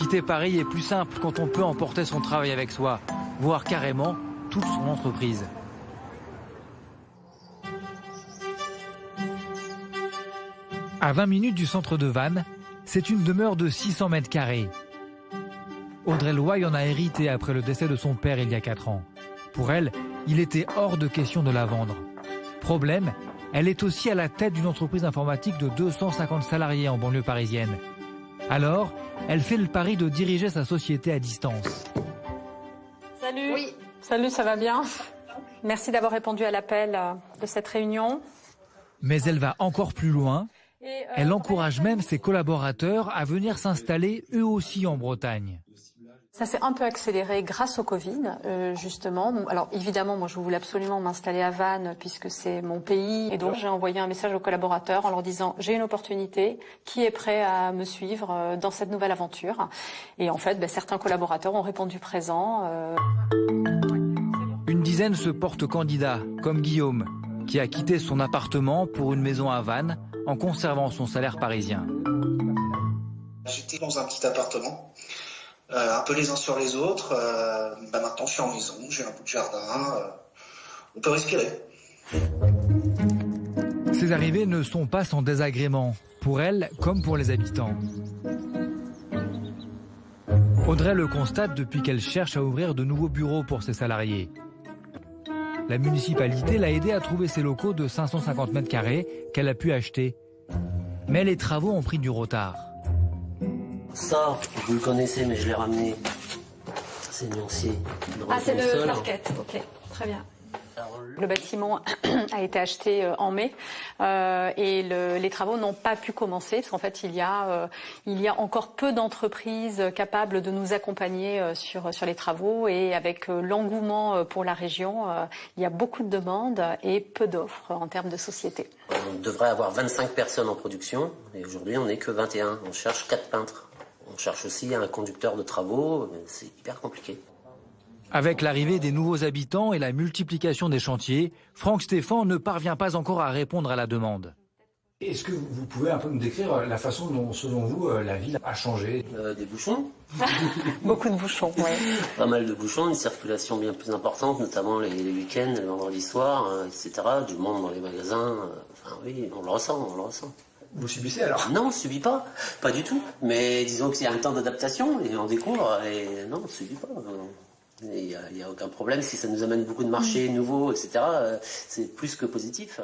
Quitter Paris est plus simple quand on peut emporter son travail avec soi, voire carrément toute son entreprise. À 20 minutes du centre de Vannes, c'est une demeure de 600 mètres carrés. Audrey Loy en a hérité après le décès de son père il y a 4 ans. Pour elle, il était hors de question de la vendre. Problème, elle est aussi à la tête d'une entreprise informatique de 250 salariés en banlieue parisienne. Alors, elle fait le pari de diriger sa société à distance. Salut. Oui. Salut, ça va bien? Merci d'avoir répondu à l'appel de cette réunion. Mais elle va encore plus loin. Elle encourage même ses collaborateurs à venir s'installer eux aussi en Bretagne. Ça s'est un peu accéléré grâce au Covid, justement. Alors évidemment, moi je voulais absolument m'installer à Vannes puisque c'est mon pays. Et donc j'ai envoyé un message aux collaborateurs en leur disant j'ai une opportunité, qui est prêt à me suivre dans cette nouvelle aventure? Et en fait, certains collaborateurs ont répondu présent. Une dizaine se portent candidats, comme Guillaume, qui a quitté son appartement pour une maison à Vannes en conservant son salaire parisien. J'étais dans un petit appartement, un peu les uns sur les autres. Maintenant, je suis en maison, j'ai un bout de jardin. On peut respirer. Ces arrivées ne sont pas sans désagréments, pour elle comme pour les habitants. Audrey le constate depuis qu'elle cherche à ouvrir de nouveaux bureaux pour ses salariés. La municipalité l'a aidée à trouver ses locaux de 550 mètres carrés qu'elle a pu acheter. Mais les travaux ont pris du retard. Ça, vous le connaissez, mais je l'ai ramené. C'est Nuancier. Ah, c'est le parquet, ok, très bien. Le bâtiment a été acheté en mai et les travaux n'ont pas pu commencer parce qu'en fait il y a encore peu d'entreprises capables de nous accompagner sur les travaux et avec l'engouement pour la région, il y a beaucoup de demandes et peu d'offres en termes de sociétés. On devrait avoir 25 personnes en production et aujourd'hui on n'est que 21. On cherche 4 peintres. On cherche aussi un conducteur de travaux, c'est hyper compliqué. Avec l'arrivée des nouveaux habitants et la multiplication des chantiers, Franck Stéphan ne parvient pas encore à répondre à la demande. Est-ce que vous pouvez un peu nous décrire la façon dont, selon vous, la ville a changé? Des bouchons. Beaucoup de bouchons, oui. Pas mal de bouchons, une circulation bien plus importante, notamment les week-ends, le vendredi soir, etc. Du monde dans les magasins. Enfin oui, on le ressent, on le ressent. Vous subissez alors? Non, on ne subit pas, pas du tout. Mais disons qu'il y a un temps d'adaptation et on découvre et non, on ne subit pas. Il n'y a aucun problème si ça nous amène beaucoup de marchés nouveaux, etc. C'est plus que positif.